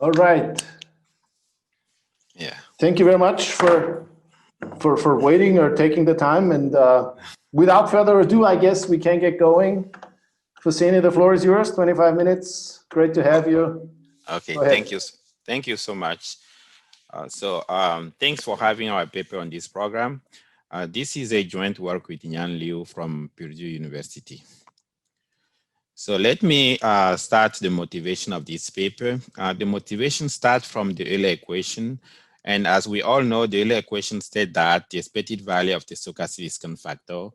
All right. Yeah. Thank you very much for waiting or taking the time. And without further ado, I guess we can get going. Fousseni, the floor is yours. 25 minutes. Great to have you. Okay. Go ahead. Thank you so much. Thanks for having our paper on this program. This is a joint work with Yan Liu from Purdue University. So let me start the motivation of this paper. The motivation starts from the Euler equation. And as we all know, the Euler equation states that the expected value of the stochastic discount factor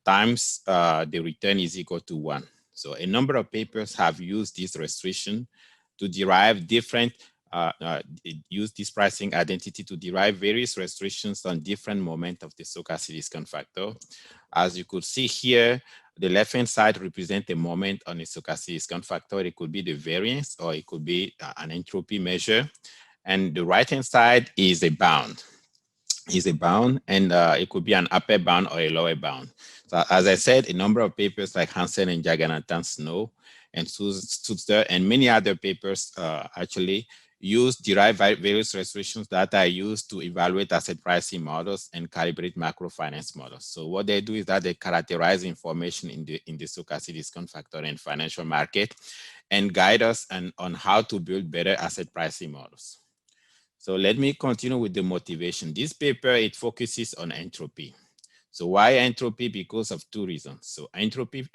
times the return is equal to 1. So a number of papers have used this restriction to derive different, use this pricing identity to derive various restrictions on different moments of the stochastic discount factor. As you could see here, the left-hand side represents a moment on a stochastic discount factor. It could be the variance or it could be an entropy measure. And the right-hand side is a bound. And it could be an upper bound or a lower bound. So as I said, a number of papers like Hansen and Jagannathan Snow and Sutzer and many other papers actually derive various restrictions that are used to evaluate asset pricing models and calibrate macrofinance models. So what they do is that they characterize information in the stochastic discount factor and financial market and guide us on how to build better asset pricing models. So let me continue with the motivation. This paper, it focuses on entropy. So why entropy? Because of two reasons. So entropy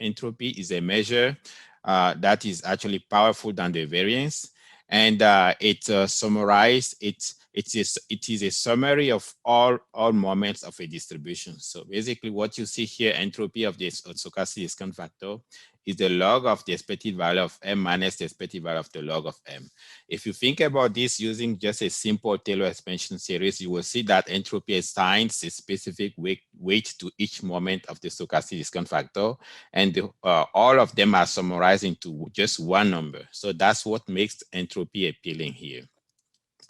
is a measure that is actually powerful than the variance. And it summarizes, it is a summary of all moments of a distribution. So basically what you see here, entropy of the stochastic discount factor is the log of the expected value of M minus the expected value of the log of M. If you think about this using just a simple Taylor expansion series, you will see that entropy assigns a specific weight to each moment of the stochastic discount factor, and all of them are summarized into just one number. So that's what makes entropy appealing here.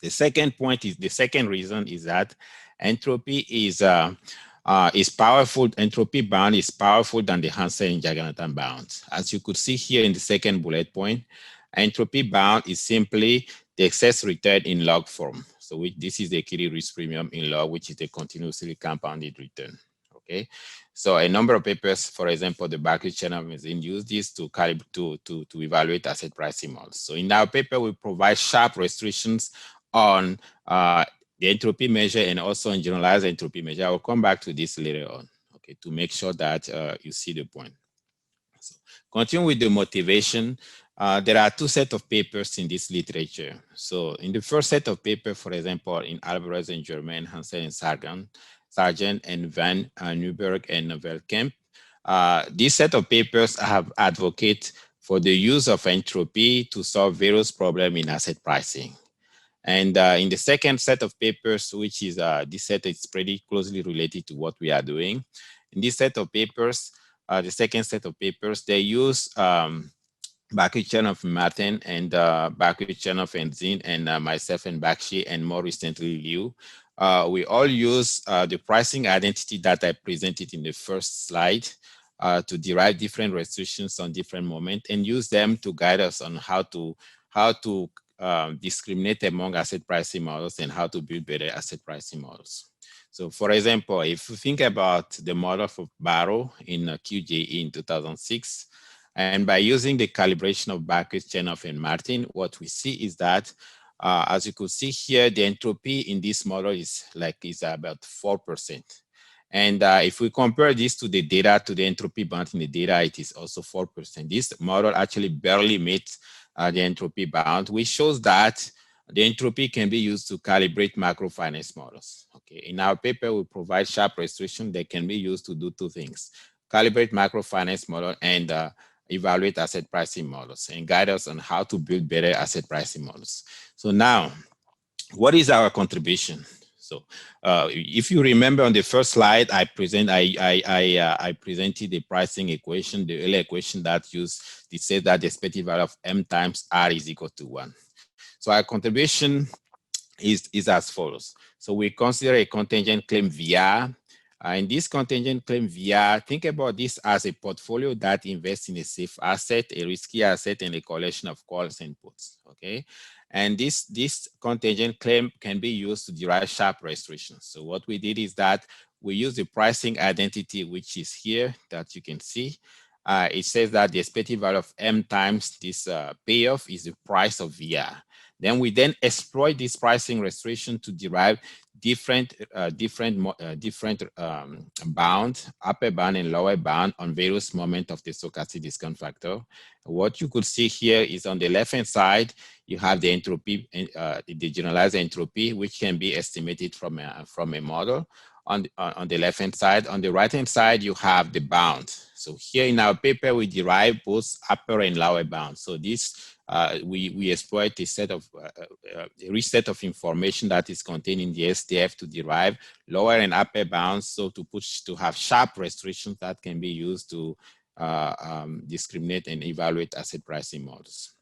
The second reason is that entropy is powerful. Entropy bound is powerful than the Hansen and Jagannathan bounds. As you could see here in the second bullet point, entropy bound is simply the excess return in log form. So this is the Curie risk premium in log, which is a continuously compounded return. Okay, so a number of papers, for example, the Berkeley channel magazine, use this to evaluate asset pricing models. So in our paper, we provide sharp restrictions on the entropy measure and also on generalized entropy measure. I will come back to this later on, okay, to make sure that you see the point. So continue with the motivation. There are two sets of papers in this literature. So in the first set of papers, for example, in Alvarez and Germain, Hansen and Sargent and Van Newberg and Veldkamp, this set of papers have advocate for the use of entropy to solve various problems in asset pricing. And in the second set of papers, which is this set is pretty closely related to what we are doing. In this set of papers, the second set of papers, they use Bakri-Chernoff Martin and Bakri-Chernoff and Zin and myself and Bakshi and more recently Liu. We all use the pricing identity that I presented in the first slide to derive different restrictions on different moments and use them to guide us on how to discriminate among asset pricing models and how to build better asset pricing models. So for example, if you think about the model for Barrow in QJE in 2006, and by using the calibration of Bakri, Chernoff, and Martin, what we see is that, as you could see here, the entropy in this model is about 4%. And if we compare this to the data, to the entropy bound in the data, it is also 4%. This model actually barely meets the entropy bound, which shows that the entropy can be used to calibrate macrofinance models. Okay, in our paper, we provide sharp restrictions that can be used to do two things: calibrate macrofinance model and evaluate asset pricing models and guide us on how to build better asset pricing models. So now, what is our contribution? So if you remember on the first slide, I presented the pricing equation, the Euler equation that says that the expected value of M times R is equal to 1. So our contribution is as follows. So we consider a contingent claim VR In this contingent claim VR, think about this as a portfolio that invests in a safe asset, a risky asset, and a collection of calls and puts, okay? And this contingent claim can be used to derive sharp restrictions. So what we did is that we use the pricing identity, which is here that you can see. It says that the expected value of M times this payoff is the price of VR. Then we exploit this pricing restriction to derive different bound, upper bound and lower bound on various moments of the stochastic discount factor. What you could see here is on the left-hand side, you have the entropy, the generalized entropy, which can be estimated from a model. On the left-hand side. On the right-hand side, you have the bound. So here in our paper, we derive both upper and lower bounds. So this, we exploit a set of, a rich set of information that is contained in the SDF to derive lower and upper bounds. So to have sharp restrictions that can be used to discriminate and evaluate asset pricing models.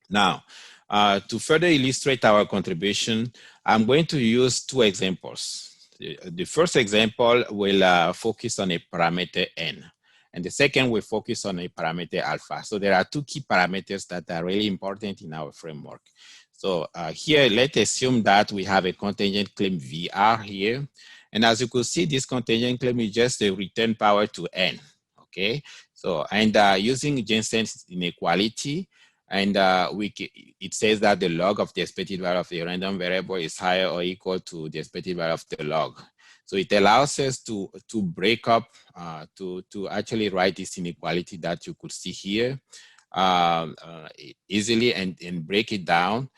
Now, to further illustrate our contribution, I'm going to use two examples. The first example will focus on a parameter n, and the second will focus on a parameter alpha. So there are two key parameters that are really important in our framework. So here, let's assume that we have a contingent claim VR here. And as you could see, this contingent claim is just a return power to n, okay? So, and using Jensen's inequality, and it says that the log of the expected value of the random variable is higher or equal to the expected value of the log. So it allows us to break up, to actually write this inequality that you could see here easily and break it down,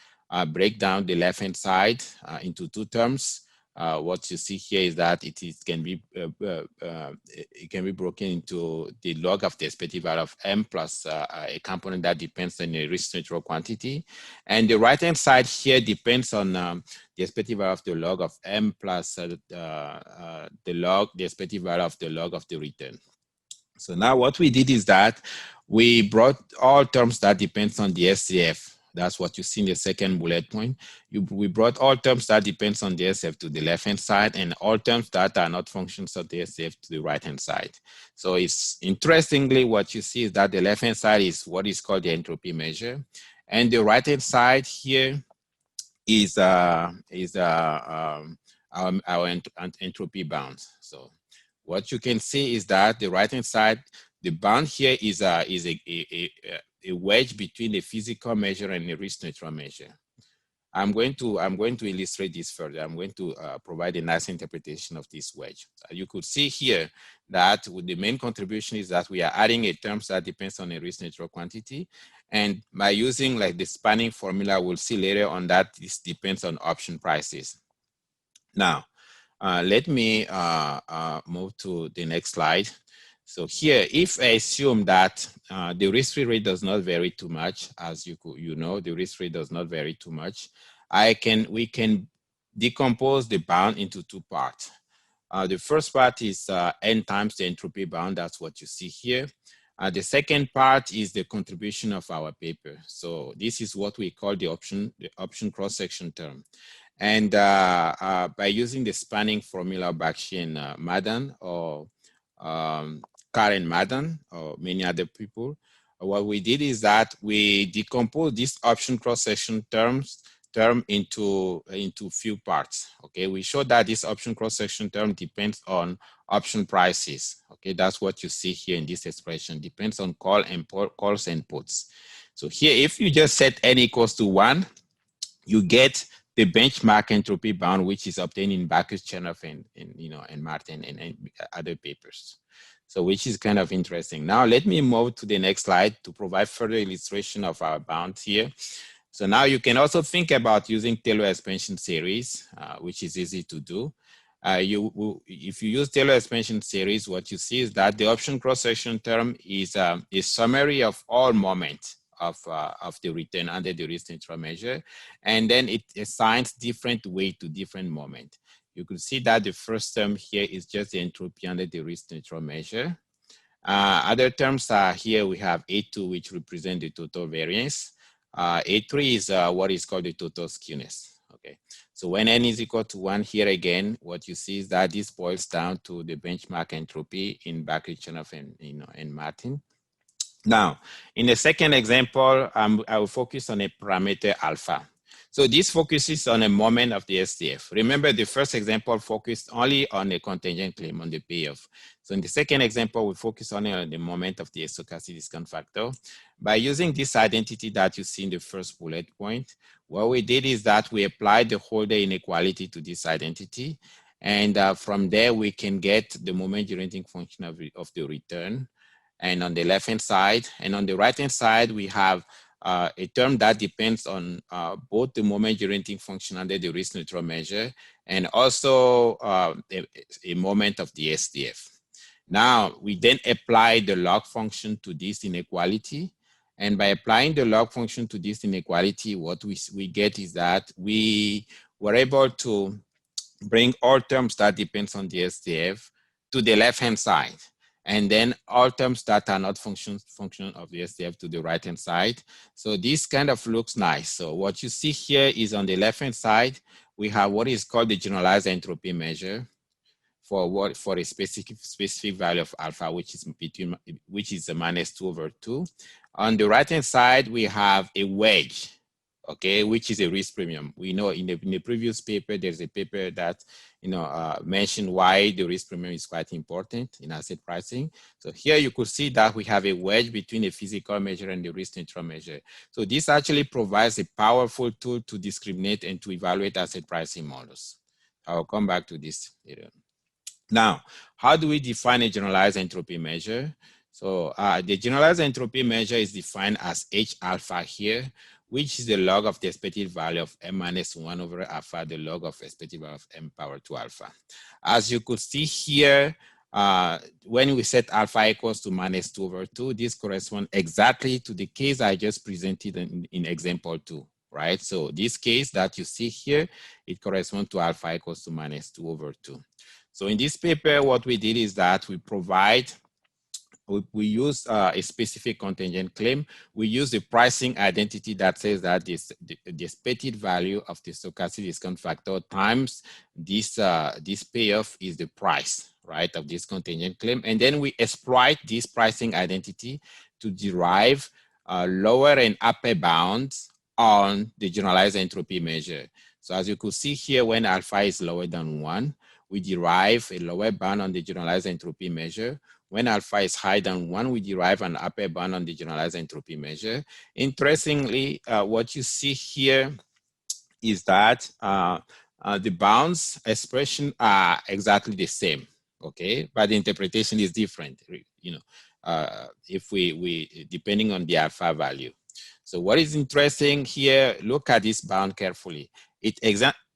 break down the left-hand side into two terms. What you see here is that it can be broken into the log of the expected value of M plus a component that depends on a risk neutral quantity. And the right-hand side here depends on the expected value of the log of M plus the expected value of the log of the return. So now what we did is that we brought all terms that depends on the SCF. That's what you see in the second bullet point. We brought all terms that depends on the SCF to the left-hand side and all terms that are not functions of the SCF to the right-hand side. So it's interestingly, what you see is that the left-hand side is what is called the entropy measure. And the right-hand side here is our entropy bound. So what you can see is that the right-hand side, the bound here is a wedge between the physical measure and the risk neutral measure. I'm going to illustrate this further. I'm going to provide a nice interpretation of this wedge. You could see here that the main contribution is that we are adding a term that depends on a risk neutral quantity. And by using like the spanning formula, we'll see later on that this depends on option prices. Now, let me move to the next slide. So here, if I assume that the risk-free rate does not vary too much, as you know, the risk rate does not vary too much, we can decompose the bound into two parts. The first part is n times the entropy bound. That's what you see here. The second part is the contribution of our paper. So this is what we call the option cross-section term. And by using the spanning formula of Bakshi and Madan, or Karen Madan, or many other people, what we did is that we decompose this option cross-section term into few parts. Okay, we show that this option cross-section term depends on option prices. Okay, that's what you see here in this expression, depends on calls and puts. So here, if you just set n equals to 1, you get the benchmark entropy bound, which is obtained in Bacchus, Chernoff, and Martin and other papers. So which is kind of interesting. Now let me move to the next slide to provide further illustration of our bound here. So now you can also think about using Taylor expansion series, which is easy to do. If you use Taylor expansion series, what you see is that the option cross-section term is a summary of all moments of the return under the risk neutral measure, and then it assigns different weight to different moments. You can see that the first term here is just the entropy under the risk neutral measure. Other terms are here. We have A2, which represent the total variance. A3 is what is called the total skewness. Okay, so when n is equal to 1 here again, what you see is that this boils down to the benchmark entropy in Bakry-Chernoff and Martin. Now, in the second example, I will focus on a parameter alpha. So this focuses on a moment of the SDF. Remember, the first example focused only on the contingent claim, on the payoff. So in the second example, we focus only on the moment of the stochastic discount factor. By using this identity that you see in the first bullet point, what we did is that we applied the Holder inequality to this identity. And from there, we can get the moment generating function of the return. And on the left-hand side, and on the right-hand side, we have a term that depends on both the moment generating function under the risk neutral measure and also a moment of the SDF. Now, we then apply the log function to this inequality. And by applying the log function to this inequality, what we get is that we were able to bring all terms that depends on the SDF to the left-hand side. And then all terms that are not function of the SDF to the right-hand side. So this kind of looks nice. So what you see here is on the left-hand side, we have what is called the generalized entropy measure for a specific value of alpha, which is a -2/2. On the right-hand side, we have a wedge, okay, which is a risk premium. We know in the previous paper, there's a paper that mentioned why the risk premium is quite important in asset pricing. So here you could see that we have a wedge between the physical measure and the risk neutral measure. So this actually provides a powerful tool to discriminate and to evaluate asset pricing models. I'll come back to this later. Now, how do we define a generalized entropy measure? So the generalized entropy measure is defined as H alpha here, which is the log of the expected value of m-1/alpha, the log of expected value of m⁻²⁵. As you could see here, when we set alpha equals to -2/2, this corresponds exactly to the case I just presented in example 2, right? So this case that you see here, it corresponds to alpha equals to -2/2. So in this paper, what we did is that we use a specific contingent claim. We use the pricing identity that says that the expected value of the stochastic discount factor times this payoff is the price, right, of this contingent claim. And then we exploit this pricing identity to derive lower and upper bounds on the generalized entropy measure. So as you could see here, when alpha is lower than 1, we derive a lower bound on the generalized entropy measure. When alpha is higher than 1, we derive an upper bound on the generalized entropy measure. Interestingly, what you see here is that the bounds expression are exactly the same, okay? But the interpretation is different, if we depending on the alpha value. So what is interesting here, look at this bound carefully.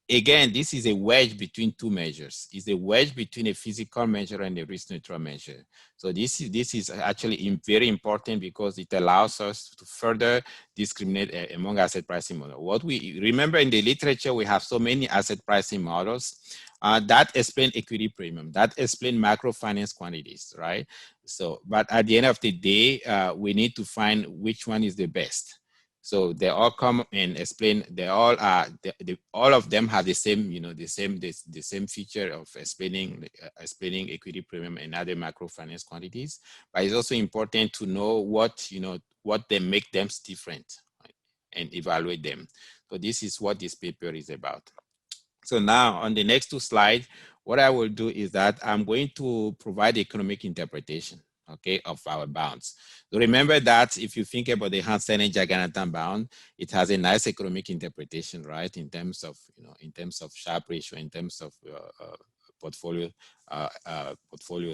Again, this is a wedge between two measures. It's a wedge between a physical measure and a risk neutral measure. So this is actually very important because it allows us to further discriminate among asset pricing models. What we remember in the literature, we have so many asset pricing models that explain equity premium, that explain macrofinance quantities, right? So, but at the end of the day, we need to find which one is the best. So they all come and explain. They all are. All of them have the same, the same feature of explaining equity premium and other macrofinance quantities. But it's also important to know what they make them different, right, and evaluate them. So this is what this paper is about. So now on the next two slides, what I will do is that I'm going to provide economic interpretation, okay, of our bounds. So remember that if you think about the Hansen and Jagannathan bound, it has a nice economic interpretation, right? In terms of, Sharpe ratio, in terms of portfolio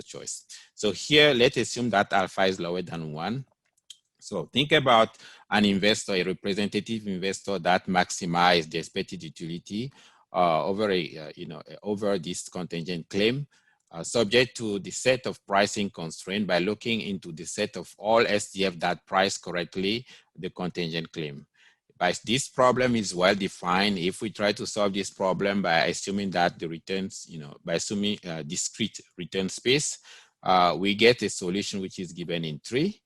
choice. So here, let's assume that alpha is lower than 1. So think about an investor, a representative investor that maximizes the expected utility over this contingent claim, subject to the set of pricing constraint by looking into the set of all SDF that price correctly the contingent claim. But this problem is well defined. If we try to solve this problem by assuming that the returns, by assuming discrete return space, we get a solution which is given in 3.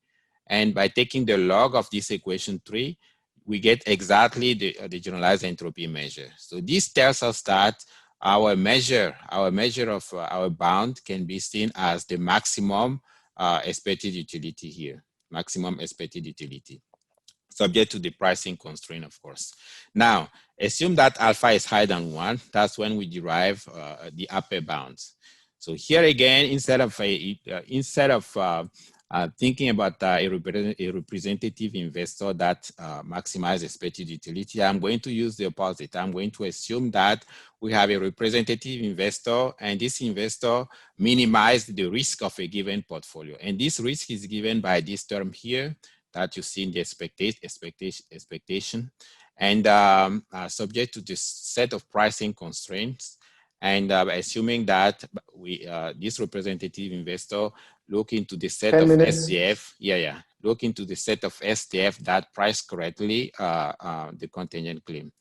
And by taking the log of this equation 3, we get exactly the generalized entropy measure. So this tells us that our measure of our bound can be seen as the maximum expected utility here, maximum expected utility, subject to the pricing constraint, of course. Now, assume that alpha is higher than 1. That's when we derive the upper bounds. So here again, instead of thinking about a representative investor that maximizes expected utility, I'm going to use the opposite. I'm going to assume that we have a representative investor, and this investor minimized the risk of a given portfolio. And this risk is given by this term here that you see in the expectation, and subject to this set of pricing constraints, and assuming that this representative investor look into the set of SDF, look into the set of SDF that price correctly the contingent claim.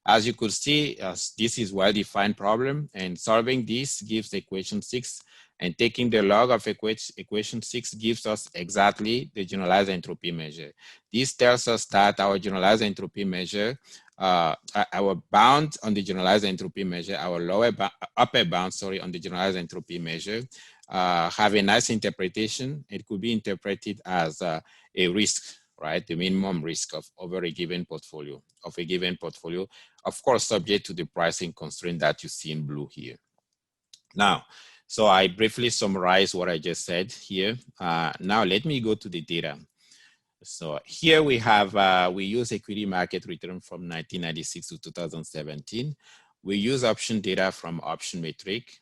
As you could see, this is well-defined problem, and solving this gives equation 6, and taking the log of equation 6 gives us exactly the generalized entropy measure. This tells us that our generalized entropy measure, our bound on the generalized entropy measure, our upper bound, sorry, on the generalized entropy measure, have a nice interpretation. It could be interpreted as a risk, right? The minimum risk over a given portfolio, of course, subject to the pricing constraint that you see in blue here. Now, so I briefly summarize what I just said here. Now let me go to the data. So here we have, we use equity market return from 1996 to 2017. We use option data from option metric.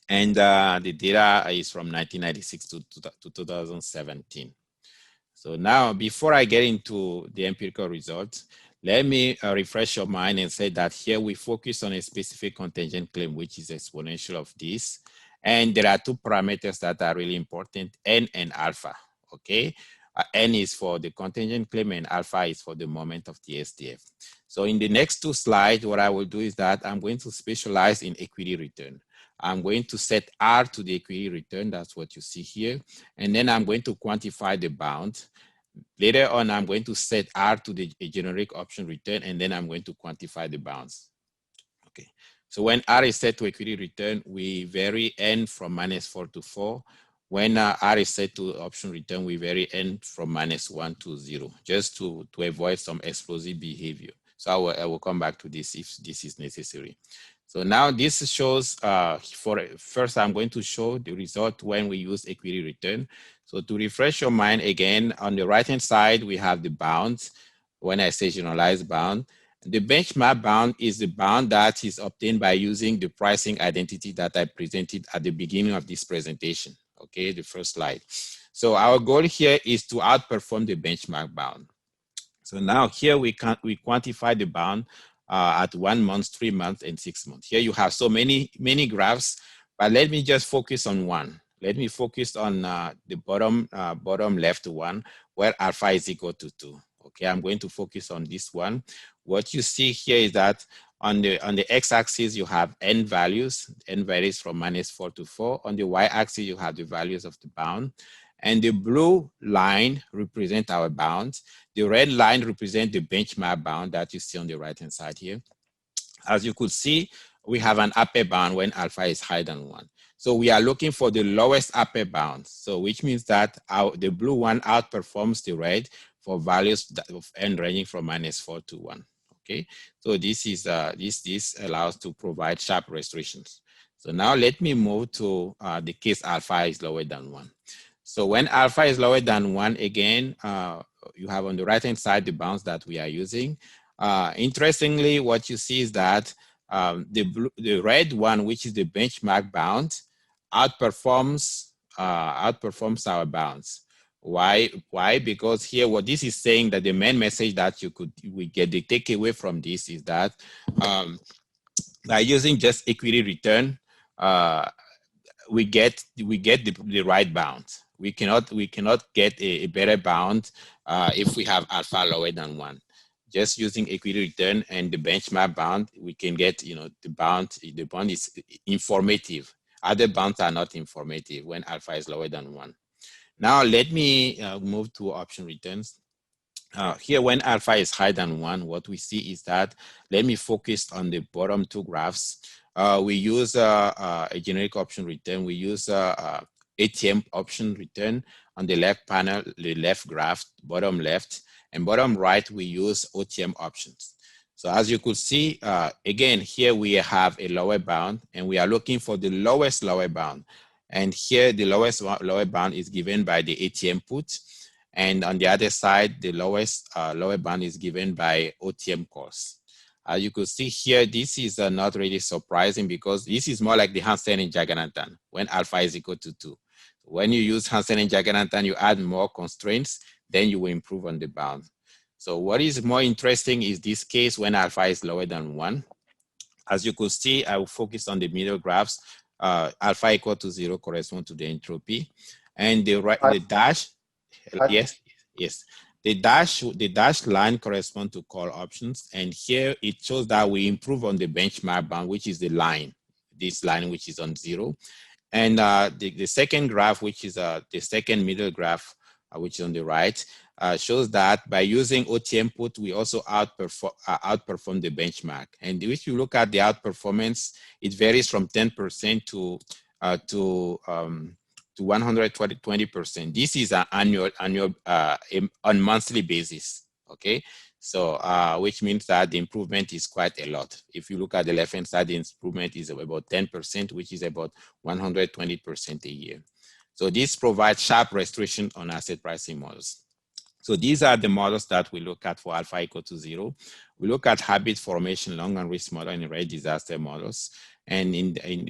And the data is from 1996 to 2017. So now, before I get into the empirical results, let me refresh your mind and say that here we focus on a specific contingent claim, which is exponential of this. And there are two parameters that are really important, N and alpha, okay? N is for the contingent claim and alpha is for the moment of the SDF. So in the next two slides, what I will do is that I'm going to specialize in equity return. I'm going to set R to the equity return, that's what you see here. And then I'm going to quantify the bound. Later on, I'm going to set R to the generic option return, and then I'm going to quantify the bounds. Okay, so when R is set to equity return, we vary N from -4 to 4. When R is set to option return, we vary N from -1 to 0, just to avoid some explosive behavior. So I will come back to this if this is necessary. So now this shows, first I'm going to show the result when we use equity return. So to refresh your mind again, on the right-hand side, we have the bounds. When I say generalized bound, the benchmark bound is the bound that is obtained by using the pricing identity that I presented at the beginning of this presentation, okay, the first slide. So our goal here is to outperform the benchmark bound. So now here we quantify the bound at 1 month, 3 months, and 6 months. Here you have so many graphs, but let me just focus on one. Let me focus on the bottom left one, where alpha is equal to 2. Okay, I'm going to focus on this one. What you see here is that on the x-axis you have n values. N varies from -4 to 4. On the y-axis you have the values of the bound. And the blue line represents our bounds. The red line represents the benchmark bound that you see on the right-hand side here. As you could see, we have an upper bound when alpha is higher than 1. So we are looking for the lowest upper bound. So which means that the blue one outperforms the red for values of n ranging from -4 to 1. Okay, so this is this allows to provide sharp restrictions. So now let me move to the case alpha is lower than 1. So when alpha is lower than 1, again, you have on the right-hand side the bounds that we are using. Interestingly, what you see is that the red one, which is the benchmark bound, outperforms our bounds. Why? Because here, what this is saying, that the main message that we get the takeaway from this is that by using just equity return, we get the right bound. We cannot get a better bound if we have alpha lower than 1. Just using equity return and the benchmark bound, we can get, the bound is informative. Other bounds are not informative when alpha is lower than 1. Now let me move to option returns. Here, when alpha is higher than 1, what we see is that, let me focus on the bottom two graphs. We use a generic option return. We use ATM option return on the left panel, the left graph, bottom left, and bottom right, we use OTM options. So as you could see, again, here we have a lower bound, and we are looking for the lowest lower bound. And here, the lowest lower bound is given by the ATM put. And on the other side, the lowest lower bound is given by OTM calls. You could see here, this is not really surprising because this is more like the Hansen and Jagannathan when alpha is equal to 2. When you use Hansen and Jagannathan, you add more constraints, then you will improve on the bound. So what is more interesting is this case when alpha is lower than 1. As you could see, I will focus on the middle graphs. Alpha equal to 0 corresponds to the entropy. And the dash, yes. The dashed line corresponds to call options. And here it shows that we improve on the benchmark bound, which is the line, this line, which is on 0. And the second graph, which is the second middle graph, which is on the right, shows that by using OTM put, we also outperform the benchmark. And if you look at the outperformance, it varies from 10% to 120%. This is an annual on monthly basis. Okay, so which means that the improvement is quite a lot. If you look at the left hand side, the improvement is about 10%, which is about 120% a year. So this provides sharp restriction on asset pricing models. So these are the models that we look at for alpha equal to 0. We look at habit formation, long run risk model, and rate disaster models. And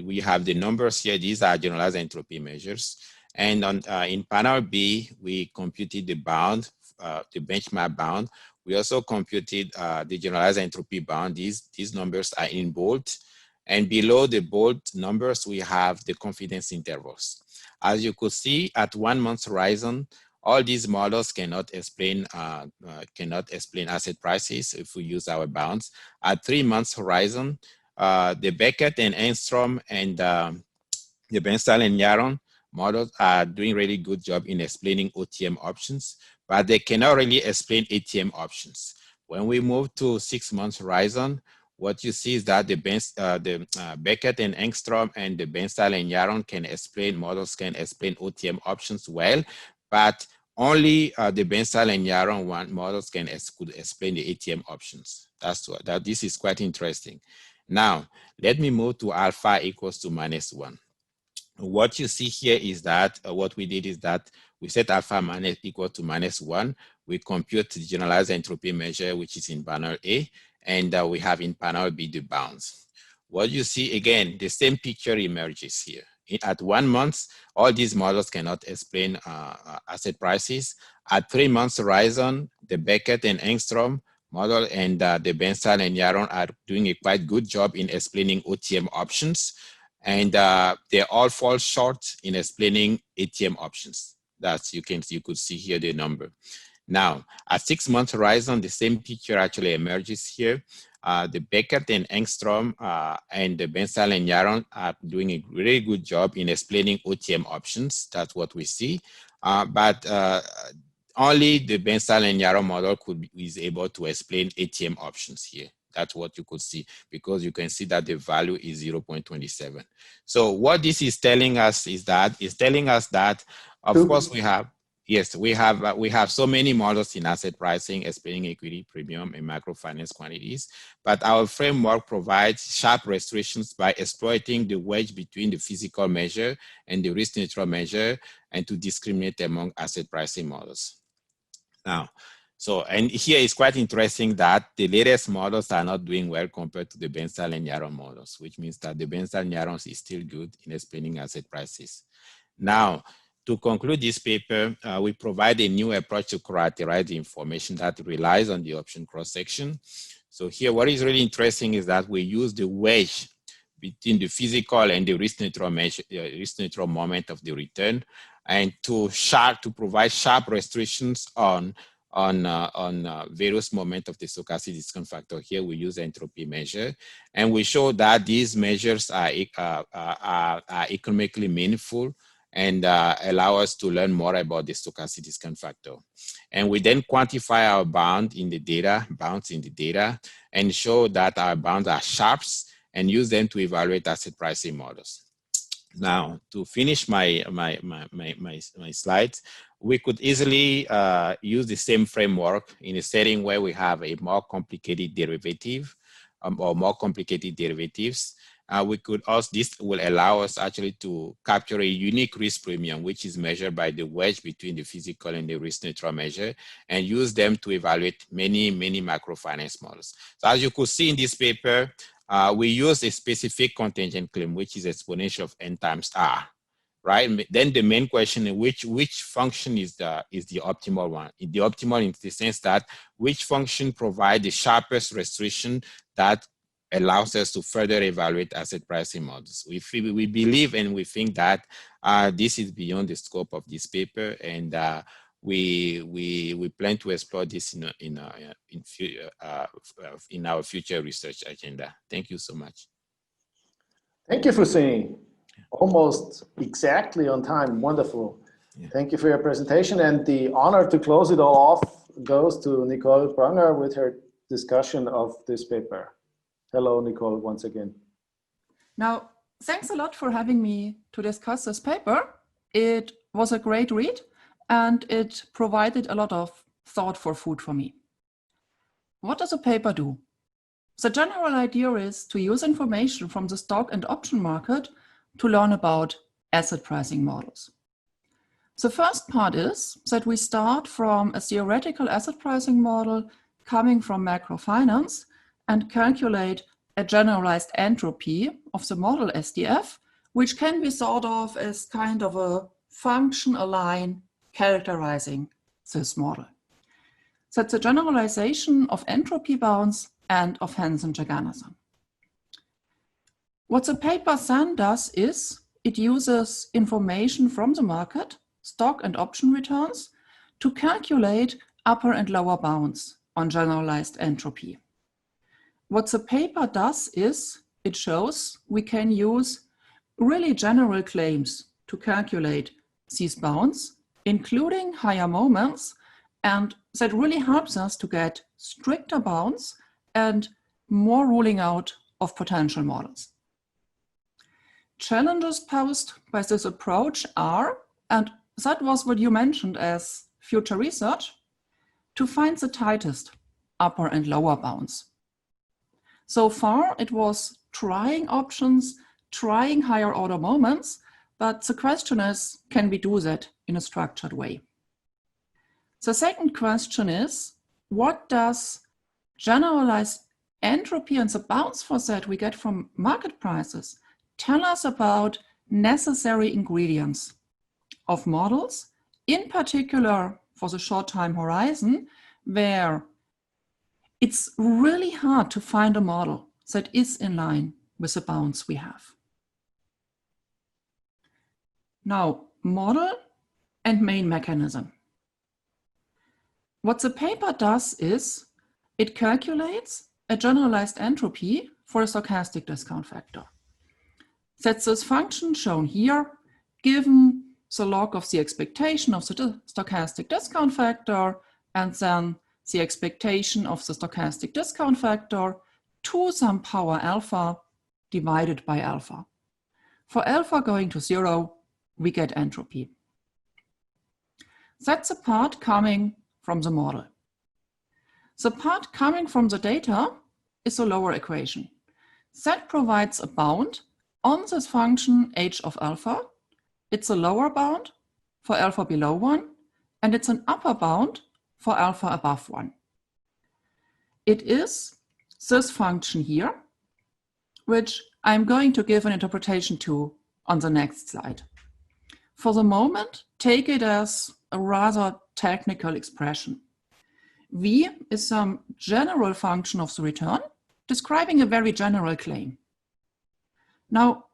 we have the numbers here. These are generalized entropy measures. And in panel B, we computed the bound, the benchmark bound. We also computed the generalized entropy bound. These numbers are in bold. And below the bold numbers, we have the confidence intervals. As you could see, at 1 month horizon, all these models cannot explain asset prices if we use our bounds. At 3 months horizon, the Beckett and Engstrom and the Benstal and Yaron models are doing really good job in explaining OTM options, but they cannot really explain ATM options. When we move to 6 months horizon, what you see is that the Beckett and Engstrom and the Benstal and Yaron models can explain OTM options well, but only the Benstal and Yaron models could explain the ATM options. This is quite interesting. Now, let me move to alpha equals to -1. What you see here is that what we did is that we set alpha equal to -1. We compute the generalized entropy measure, which is in panel A, and we have in panel B the bounds. What you see, again, the same picture emerges here. At 1 month, all these models cannot explain asset prices. At 3 months horizon, the Beckett and Engstrom model and the Benstal and Yaron are doing a quite good job in explaining OTM options. And they all fall short in explaining ATM options. You could see here the number. Now, at 6 month horizon, the same picture actually emerges here. The Beckett and Engstrom and the Benstal and Yaron are doing a really good job in explaining OTM options. That's what we see. But only the Benstal and Yaron model is able to explain ATM options here. That's what you could see, because you can see that the value is 0.27. So what this is telling us is that, of course, we have so many models in asset pricing explaining equity, premium, and microfinance quantities, but our framework provides sharp restrictions by exploiting the wedge between the physical measure and the risk neutral measure, and to discriminate among asset pricing models. Now, and here it's quite interesting that the latest models are not doing well compared to the Benstal and Yaron models, which means that the Benstal and Yaron is still good in explaining asset prices. Now, to conclude this paper, we provide a new approach to characterize the information that relies on the option cross-section. So here, what is really interesting is that we use the wedge between the physical and the risk neutral moment of the return, and to provide sharp restrictions on various moments of the stochastic discount factor. Here we use entropy measure, and we show that these measures are economically meaningful and allow us to learn more about the stochastic discount factor. And we then quantify our bounds in the data, and show that our bounds are sharps and use them to evaluate asset pricing models. Now, to finish my slides, we could easily use the same framework in a setting where we have a more complicated derivative or more complicated derivatives. We could also, this will allow us actually to capture a unique risk premium, which is measured by the wedge between the physical and the risk neutral measure, and use them to evaluate many microfinance models. So as you could see in this paper, we use a specific contingent claim, which is exponential of n times r, right? Then the main question is which function is the optimal one? The optimal in the sense that which function provides the sharpest restriction that allows us to further evaluate asset pricing models. We believe and we think that this is beyond the scope of this paper, and we plan to explore this in our future research agenda. Thank you so much. Thank you, Fousseni. Almost exactly on time. Wonderful. Yeah. Thank you for your presentation, and the honor to close it all off goes to Nicole Branger with her discussion of this paper. Hello, Nicole, once again. Now, thanks a lot for having me to discuss this paper. It was a great read, and it provided a lot of thought for food for me. What does a paper do? The general idea is to use information from the stock and option market to learn about asset pricing models. The first part is that we start from a theoretical asset pricing model coming from macrofinance and calculate a generalized entropy of the model SDF, which can be thought of as kind of a function, a line characterizing this model. That's a generalization of entropy bounds and of Hansen-Jagannathan. What the paper then does is it uses information from the market, stock and option returns, to calculate upper and lower bounds on generalized entropy. What the paper does is it shows we can use really general claims to calculate these bounds, including higher moments, and that really helps us to get stricter bounds and more ruling out of potential models. Challenges posed by this approach are, and that was what you mentioned as future research, to find the tightest upper and lower bounds. So far, it was trying options, trying higher order moments, but the question is, can we do that in a structured way? The second question is, what does generalized entropy and the bounds for that we get from market prices tell us about necessary ingredients of models, in particular for the short time horizon, where it's really hard to find a model that is in line with the bounds we have. Now, model and main mechanism. What the paper does is it calculates a generalized entropy for a stochastic discount factor. That's this function shown here, given the log of the expectation of the stochastic discount factor, and then the expectation of the stochastic discount factor to some power alpha divided by alpha. For alpha going to 0, we get entropy. That's the part coming from the model. The part coming from the data is a lower equation. That provides a bound on this function h of alpha. It's a lower bound for alpha below 1, and it's an upper bound for alpha above 1. It is this function here, which I'm going to give an interpretation to on the next slide. For the moment, take it as a rather technical expression. V is some general function of the return, describing a very general claim. Now,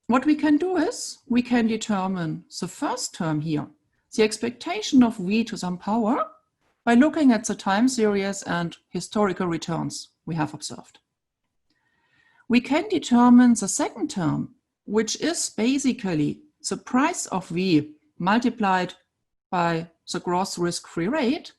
what we can do is we can determine the first term here, the expectation of V to some power, by looking at the time series and historical returns we have observed. We can determine the second term, which is basically the price of V multiplied by the gross risk-free rate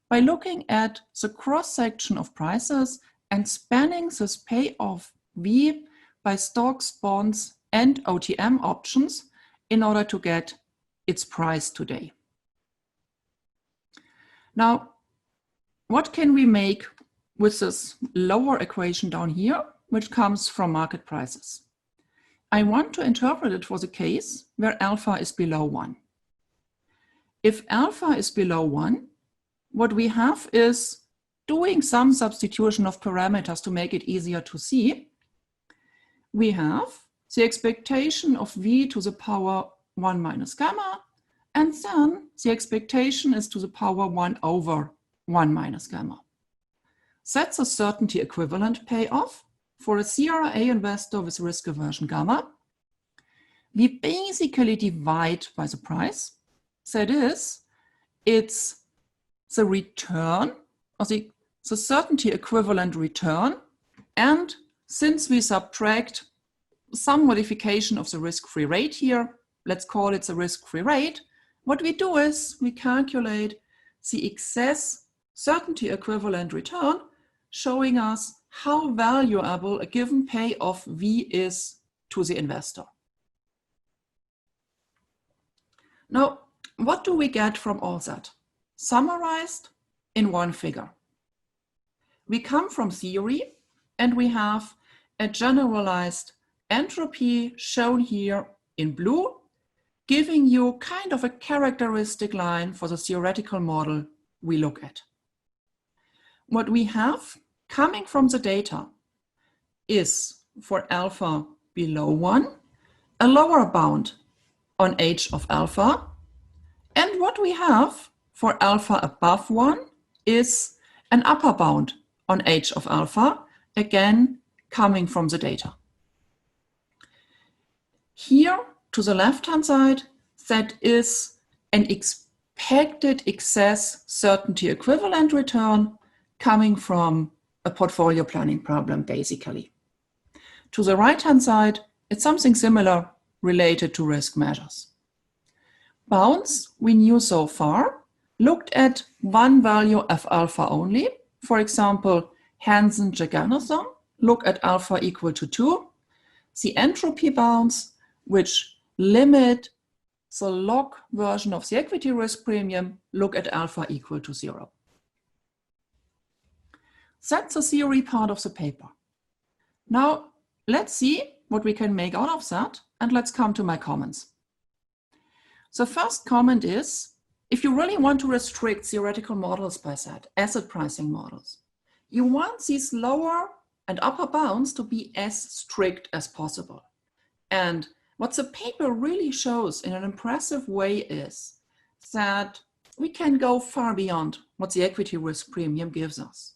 by looking at the cross-section of prices and spanning this pay of V by stocks, bonds, and OTM options in order to get its price today. Now, what can we make with this lower equation down here, which comes from market prices? I want to interpret it for the case where alpha is below 1. If alpha is below 1, what we have is doing some substitution of parameters to make it easier to see. We have the expectation of V to the power 1 minus gamma, and then the expectation is to the power 1 over 1 minus gamma. That's a certainty equivalent payoff for a CRA investor with risk aversion gamma. We basically divide by the price. That is, it's the return, or the certainty equivalent return. And since we subtract some modification of the risk-free rate here, let's call it the risk-free rate, what we do is we calculate the excess certainty equivalent return, showing us how valuable a given pay of V is to the investor. Now, what do we get from all that? Summarized in one figure. We come from theory and we have a generalized entropy shown here in blue, giving you kind of a characteristic line for the theoretical model we look at. What we have coming from the data is for alpha below 1, a lower bound on h of alpha. And what we have for alpha above 1 is an upper bound on h of alpha, again coming from the data. Here to the left-hand side, that is an expected excess certainty equivalent return coming from a portfolio planning problem, basically. To the right-hand side, it's something similar related to risk measures. Bounds we knew so far looked at one value of alpha only. For example, Hansen-Jagannathon look at alpha equal to 2. The entropy bounds, which limit the log version of the equity risk premium, look at alpha equal to 0. That's the theory part of the paper. Now, let's see what we can make out of that, and let's come to my comments. The first comment is, if you really want to restrict theoretical models by that, asset pricing models, you want these lower and upper bounds to be as strict as possible. And what the paper really shows in an impressive way is that we can go far beyond what the equity risk premium gives us.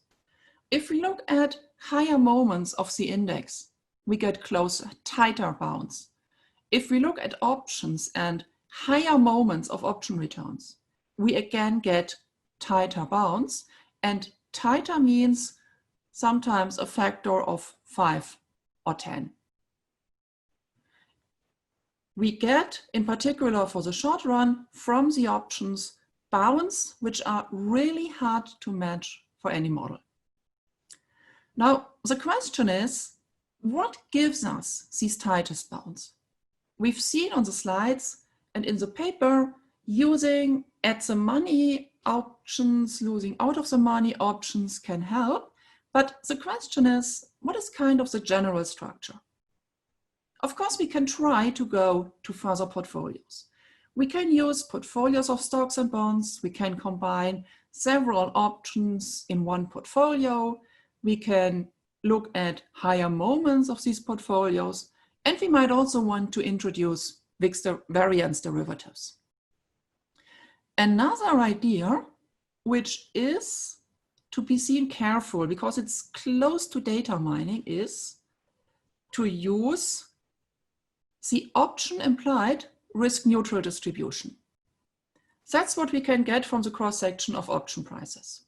If we look at higher moments of the index, we get closer, tighter bounds. If we look at options and higher moments of option returns, we again get tighter bounds, and tighter means sometimes a factor of 5 or 10. We get, in particular for the short run, from the options, bounds which are really hard to match for any model. Now, the question is, what gives us these tightest bounds? We've seen on the slides and in the paper using at the money options, losing out of the money options can help. But the question is, what is kind of the general structure? Of course, we can try to go to further portfolios. We can use portfolios of stocks and bonds. We can combine several options in one portfolio. We can look at higher moments of these portfolios. And we might also want to introduce variance derivatives. Another idea, which is to be seen careful because it's close to data mining, is to use the option implied risk neutral distribution. That's what we can get from the cross-section of option prices.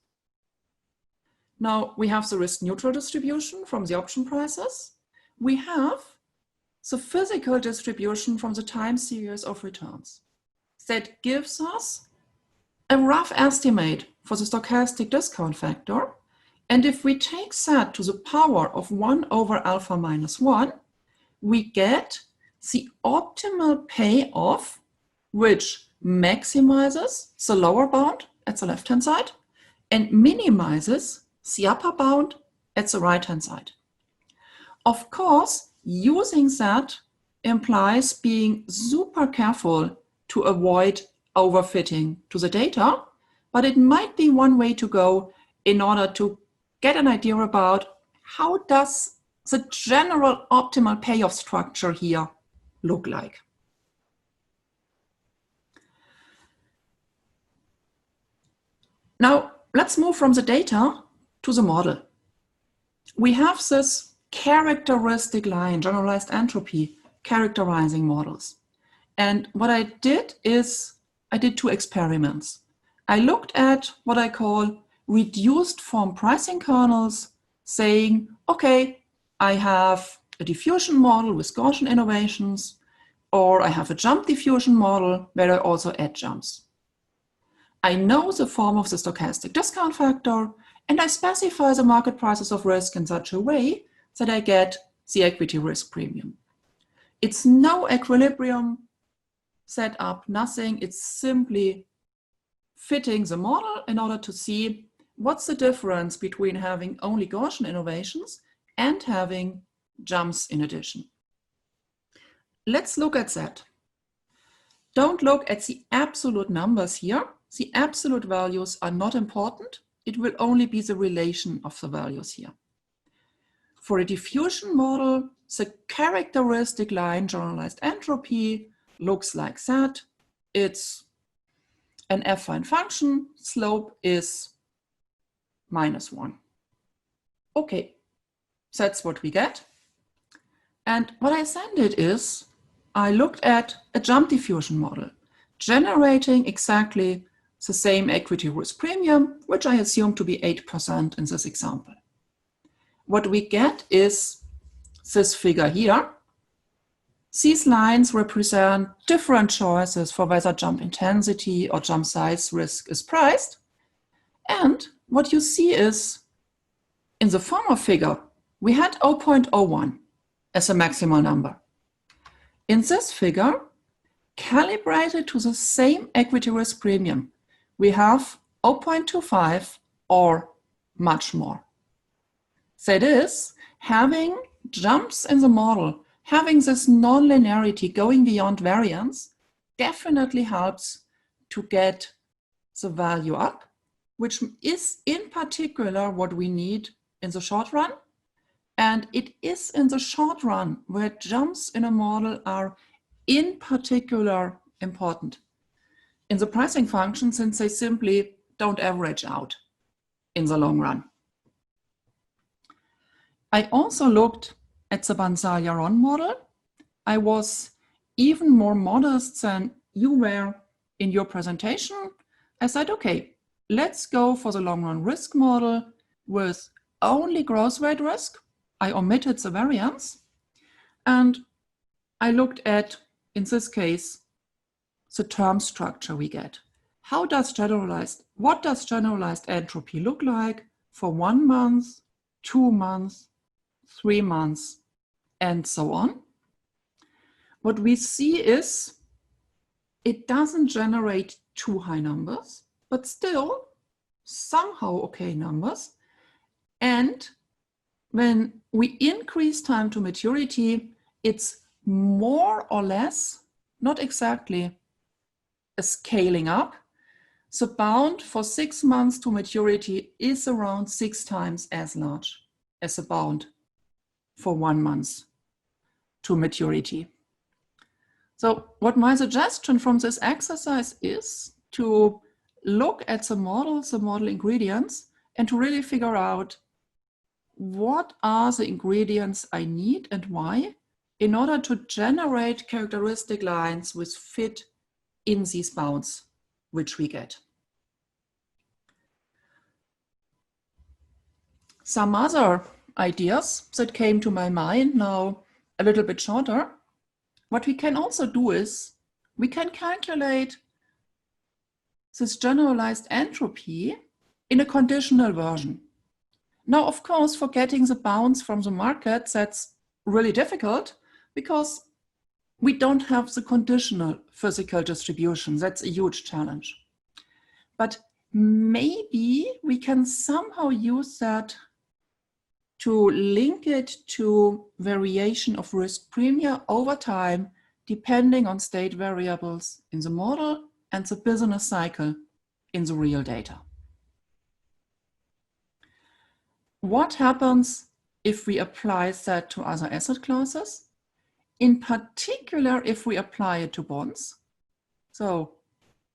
Now we have the risk neutral distribution from the option prices. We have the physical distribution from the time series of returns. That gives us a rough estimate for the stochastic discount factor. And if we take that to the power of 1 over alpha minus 1, we get the optimal payoff, which maximizes the lower bound at the left-hand side and minimizes the upper bound at the right-hand side. Of course, using that implies being super careful to avoid overfitting to the data, but it might be one way to go in order to get an idea about how does the general optimal payoff structure here look like. Now, let's move from the data to the model. We have this characteristic line, generalized entropy, characterizing models. And what I did is I did 2 experiments. I looked at what I call reduced form pricing kernels, saying, okay, I have a diffusion model with Gaussian innovations, or I have a jump diffusion model where I also add jumps. I know the form of the stochastic discount factor, and I specify the market prices of risk in such a way that I get the equity risk premium. It's no equilibrium set up, nothing. It's simply fitting the model in order to see what's the difference between having only Gaussian innovations and having jumps in addition. Let's look at that. Don't look at the absolute numbers here. The absolute values are not important. It will only be the relation of the values here. For a diffusion model, the characteristic line generalized entropy looks like that. It's an affine function. Slope is -1. Okay, that's what we get. And what I then did is I looked at a jump diffusion model, generating exactly the same equity risk premium, which I assume to be 8% in this example. What we get is this figure here. These lines represent different choices for whether jump intensity or jump size risk is priced. And what you see is, in the former figure, we had 0.01 as a maximal number. In this figure, calibrated to the same equity risk premium, we have 0.25 or much more. That is, having jumps in the model, having this nonlinearity going beyond variance definitely helps to get the value up, which is in particular what we need in the short run. And it is in the short run where jumps in a model are in particular important. In the pricing function, since they simply don't average out in the long run. I also looked at the Bansal-Yaron model. I was even more modest than you were in your presentation. I said, okay, let's go for the long run risk model with only growth rate risk. I omitted the variance. And I looked at, in this case, the term structure we get. What does generalized entropy look like for 1 month, 2 months, 3 months, and so on? What we see is it doesn't generate too high numbers, but still somehow okay numbers. And when we increase time to maturity, it's more or less, not exactly, a scaling up. The bound for 6 months to maturity is around 6 times as large as the bound for 1 month to maturity. So what my suggestion from this exercise is to look at the model ingredients, and to really figure out what are the ingredients I need and why in order to generate characteristic lines with fit in these bounds which we get. Some other ideas that came to my mind now, a little bit shorter, what we can also do is we can calculate this generalized entropy in a conditional version. Now, of course, for getting the bounds from the market, that's really difficult because we don't have the conditional physical distribution. That's a huge challenge. But maybe we can somehow use that to link it to variation of risk premia over time, depending on state variables in the model and the business cycle in the real data. What happens if we apply that to other asset classes? In particular, if we apply it to bonds. So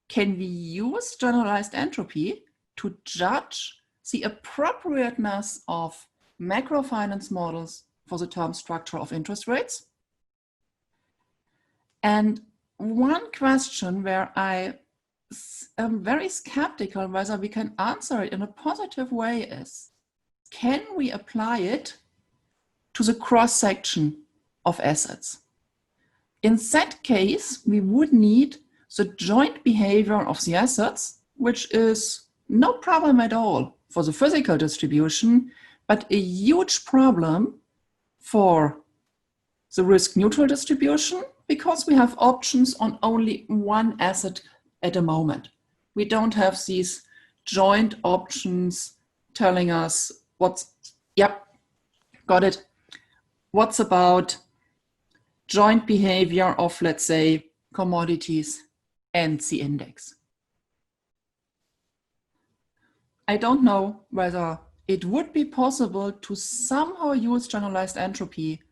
can we use generalized entropy to judge the appropriateness of macrofinance models for the term structure of interest rates? And one question where I am very skeptical whether we can answer it in a positive way is, can we apply it to the cross-section of assets? In that case, we would need the joint behavior of the assets, which is no problem at all for the physical distribution, but a huge problem for the risk-neutral distribution because we have options on only one asset at a moment. We don't have these joint options telling us what's, yep, got it. What's about joint behavior of, let's say, commodities and the index. I don't know whether it would be possible to somehow use generalized entropy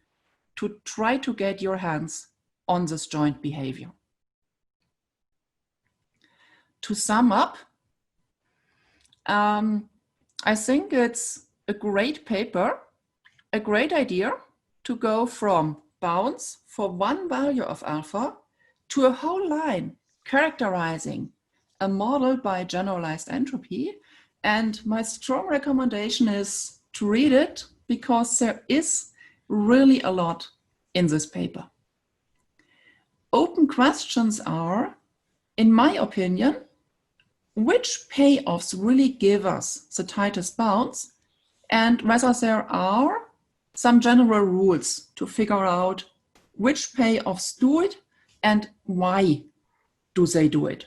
to try to get your hands on this joint behavior. To sum up, I think it's a great paper, a great idea to go from bounds for one value of alpha to a whole line characterizing a model by generalized entropy. And my strong recommendation is to read it because there is really a lot in this paper. Open questions are, in my opinion, which payoffs really give us the tightest bounds and whether there are some general rules to figure out which payoffs do it and why do they do it.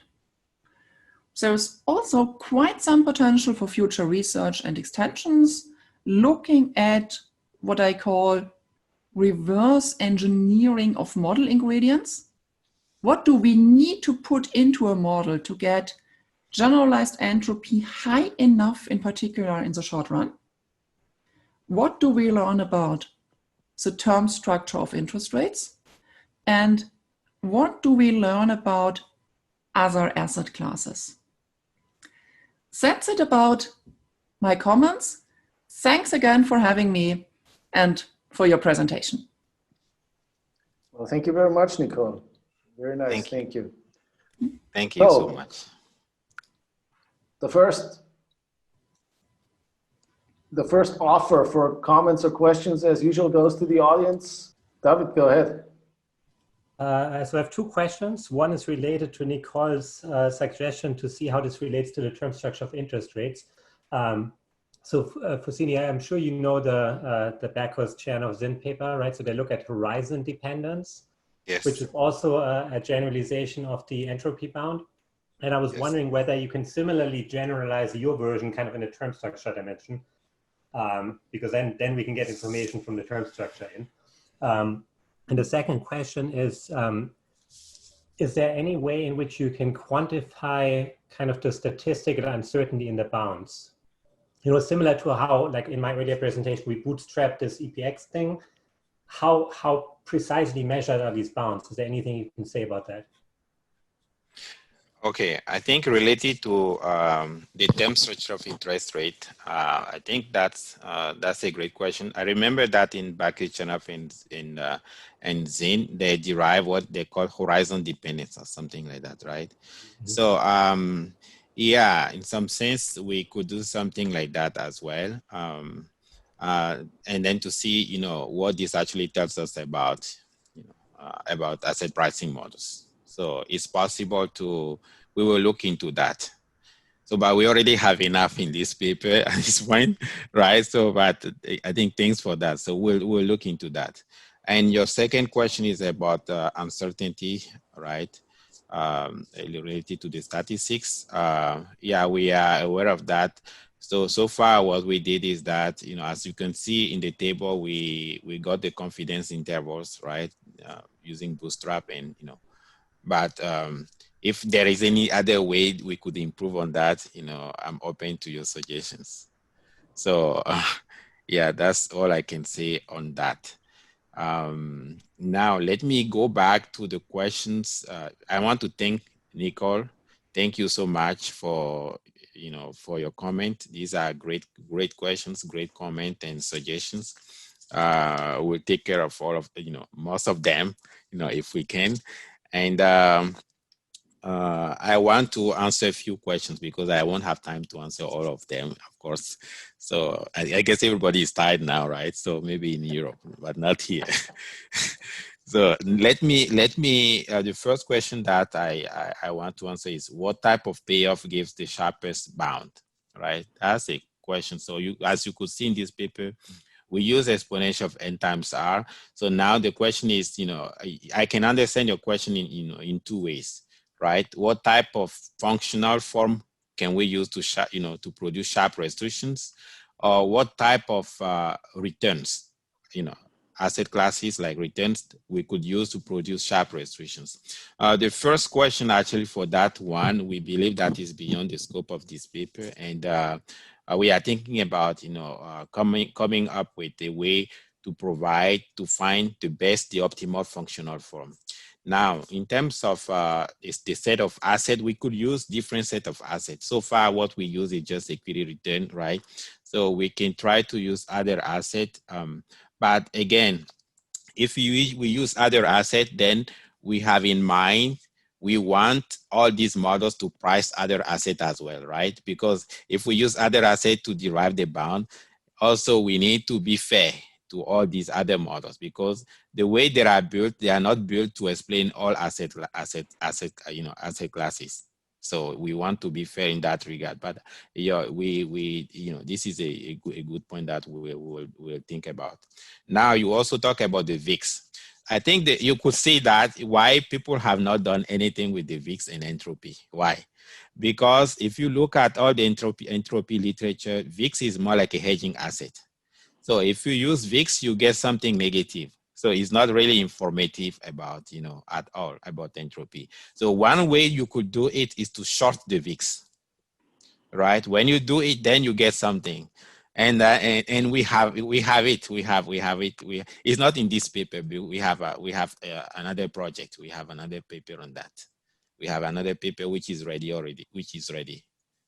There's also quite some potential for future research and extensions, looking at what I call reverse engineering of model ingredients. What do we need to put into a model to get generalized entropy high enough, in particular in the short run? What do we learn about the term structure of interest rates? And what do we learn about other asset classes? That's it about my comments. Thanks again for having me and for your presentation. Well, thank you very much, Nicole. Very nice, thank you. Thank you so much. The first offer for comments or questions, as usual, goes to the audience. David, go ahead. So I have two questions. One is related to Nicole's suggestion to see how this relates to the term structure of interest rates. Fousseni, I'm sure you know the Berkos-Chernow-Zinn paper, right? So they look at horizon dependence, yes, which is also a generalization of the entropy bound. And I was wondering whether you can similarly generalize your version kind of in a term structure dimension, because then we can get information from the term structure in. And the second question is there any way in which you can quantify kind of the statistical uncertainty in the bounds? You know, similar to how, like in my earlier presentation, we bootstrapped this EPX thing. How precisely measured are these bounds? Is there anything you can say about that? Okay, I think related to the term structure of interest rate, I think that's a great question. I remember that in Berkos-Chernow and Zinn, they derive what they call horizon dependence or something like that, right? Mm-hmm. So yeah, in some sense, we could do something like that as well. and then to see, you know, what this actually tells us about, you know, about asset pricing models. So it's possible to, we will look into that. So, but we already have enough in this paper at this point, right? So, but I think thanks for that. So we'll look into that. And your second question is about uncertainty, right? Related to the statistics. Yeah, we are aware of that. So far what we did is that, you know, as you can see in the table, we got the confidence intervals, right? Using Bootstrap and, you know, but if there is any other way we could improve on that, you know, I'm open to your suggestions. So yeah, that's all I can say on that. Now let me go back to the questions. I want to thank Nicole. Thank you so much for, you know, for your comment. These are great questions, great comment and suggestions. We'll take care of all of, you know, most of them, you know, if we can. And I want to answer a few questions because I won't have time to answer all of them, of course. So I guess everybody is tired now, right? So maybe in Europe, but not here. So let me, the first question that I want to answer is, what type of payoff gives the sharpest bound, right? That's a question. So you, as you could see in this paper, we use exponential of n times r. So now the question is, you know, I can understand your question in, you know, in two ways, right? What type of functional form can we use to, you know, to produce sharp restrictions, or what type of returns, you know, asset classes like returns we could use to produce sharp restrictions. The first question actually for that one, we believe that is beyond the scope of this paper, and we are thinking about, you know, coming up with a way to find the best, the optimal functional form. Now, in terms of the set of assets, we could use different set of assets. So far, what we use is just equity return, right? So we can try to use other assets. But again, if we use other assets, then we have in mind, we want all these models to price other assets as well, right? Because if we use other assets to derive the bound, also we need to be fair to all these other models, because the way they are built, they are not built to explain all asset classes. So we want to be fair in that regard. But yeah, this is a good point that we'll think about. Now you also talk about the VIX. I think that you could see that why people have not done anything with the VIX and entropy. Why? Because if you look at all the entropy literature, VIX is more like a hedging asset. So if you use VIX, you get something negative. So it's not really informative about, you know, at all about entropy. So one way you could do it is to short the VIX, right? When you do it, then you get something. And we have it. It's not in this paper, but we have another project. We have another paper on that. We have another paper which is ready already,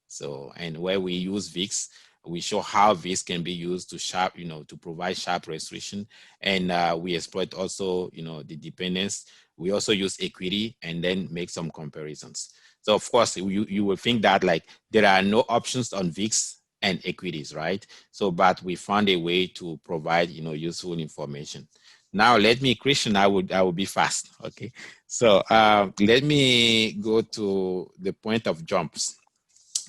So, and where we use VIX, we show how VIX can be used to to provide sharp restriction. And we exploit also, you know, the dependence. We also use equity and then make some comparisons. So of course, you will think that like there are no options on VIX and equities, right? So, but we found a way to provide, you know, useful information. Now, let me, Christian, I will be fast, okay? So let me go to the point of jumps.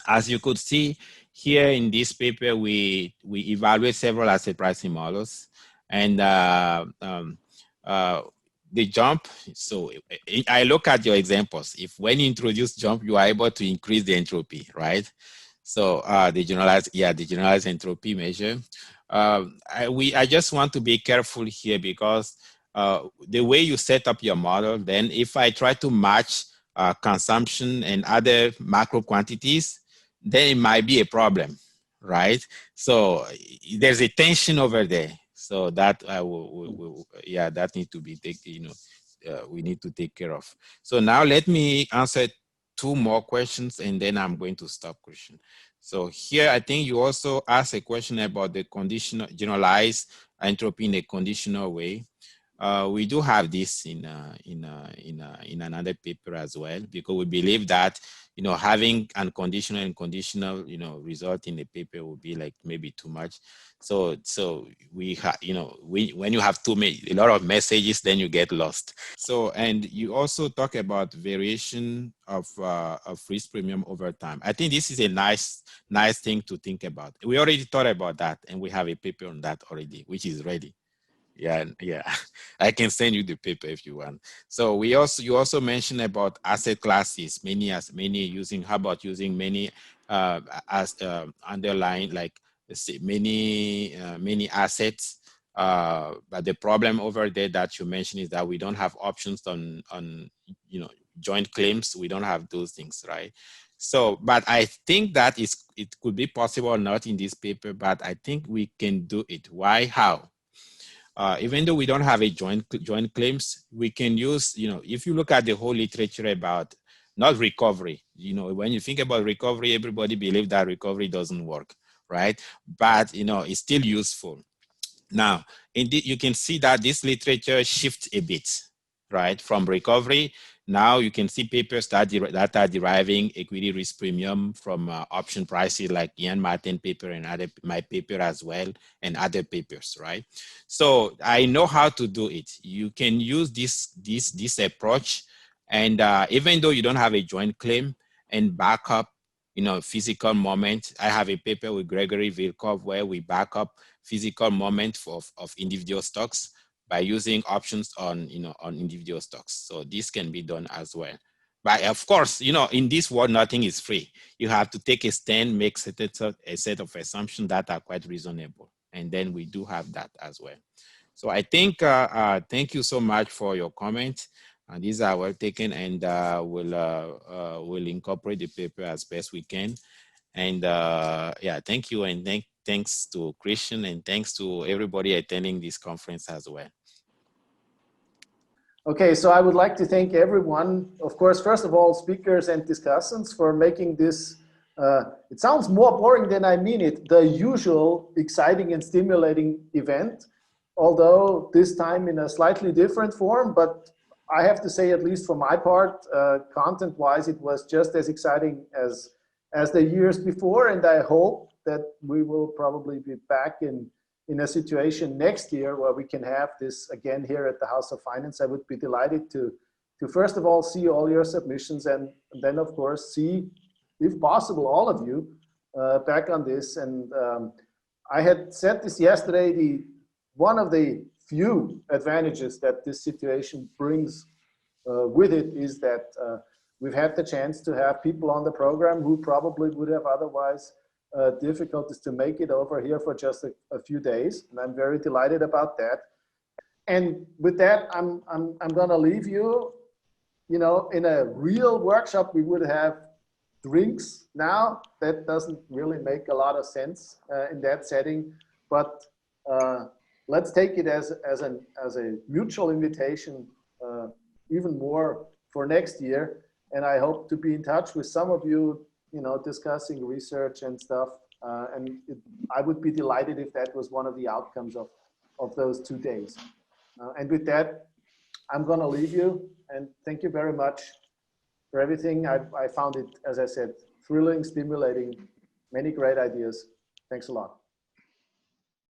As you could see here in this paper, we evaluate several asset pricing models, and the jump. So I look at your examples. If when you introduce jump, you are able to increase the entropy, right? So the generalized entropy measure. I just want to be careful here because the way you set up your model, then if I try to match consumption and other macro quantities, then it might be a problem, right? So there's a tension over there. So that that needs to be taken, we need to take care of. So now let me answer two more questions and then I'm going to stop, Christian. So here, I think you also asked a question about the conditional generalized entropy in a conditional way. We do have this in another paper as well, because we believe that, you know, having unconditional and conditional, you know, result in the paper would be like maybe too much. So we have, you know, when you have a lot of messages, then you get lost. So, and you also talk about variation of risk premium over time. I think this is a nice thing to think about. We already thought about that, and we have a paper on that already, which is ready. Yeah, I can send you the paper if you want. So you also mentioned about asset classes, many using, how about using many as underlying, like, let's say many assets. But the problem over there that you mentioned is that we don't have options on you know, joint claims. We don't have those things, right? So, but I think that it could be possible, not in this paper, but I think we can do it. Why? How? Even though we don't have a joint claims, we can use, you know, if you look at the whole literature about not recovery, you know, when you think about recovery, everybody believes that recovery doesn't work, right? But, you know, it's still useful. Now, indeed, you can see that this literature shifts a bit, right? From recovery, now you can see papers that are deriving equity risk premium from option prices, like Ian Martin paper and my paper as well, and other papers, right? So I know how to do it. You can use this approach, and even though you don't have a joint claim, and back up, you know, physical moment. I have a paper with Gregory Vilkov where we back up physical moment of individual stocks by using options on, you know, on individual stocks. So this can be done as well. But of course, you know, in this world, nothing is free. You have to take a stand, make a set of assumptions that are quite reasonable. And then we do have that as well. So I think, thank you so much for your comment. And these are well taken, and we'll incorporate the paper as best we can. And yeah, thank you. And thanks to Christian, and thanks to everybody attending this conference as well. Okay, so I would like to thank everyone, of course, first of all, speakers and discussants, for making this, it sounds more boring than I mean it, the usual exciting and stimulating event, although this time in a slightly different form. But I have to say, at least for my part, content-wise, it was just as exciting as the years before, and I hope that we will probably be back in a situation next year where we can have this again here at the House of Finance. I would be delighted to first of all see all your submissions, and then of course see, if possible, all of you back on this. And I had said this yesterday, one of the few advantages that this situation brings with it is that we've had the chance to have people on the program who probably would have otherwise difficulties to make it over here for just a few days, and I'm very delighted about that. And with that, I'm gonna leave you. You know, in a real workshop, we would have drinks now. That doesn't really make a lot of sense in that setting, but let's take it as a mutual invitation, even more for next year. And I hope to be in touch with some of you, you know, discussing research and stuff. And I would be delighted if that was one of the outcomes of those 2 days. And with that, I'm going to leave you, and thank you very much for everything. I found it, as I said, thrilling, stimulating, many great ideas. Thanks a lot.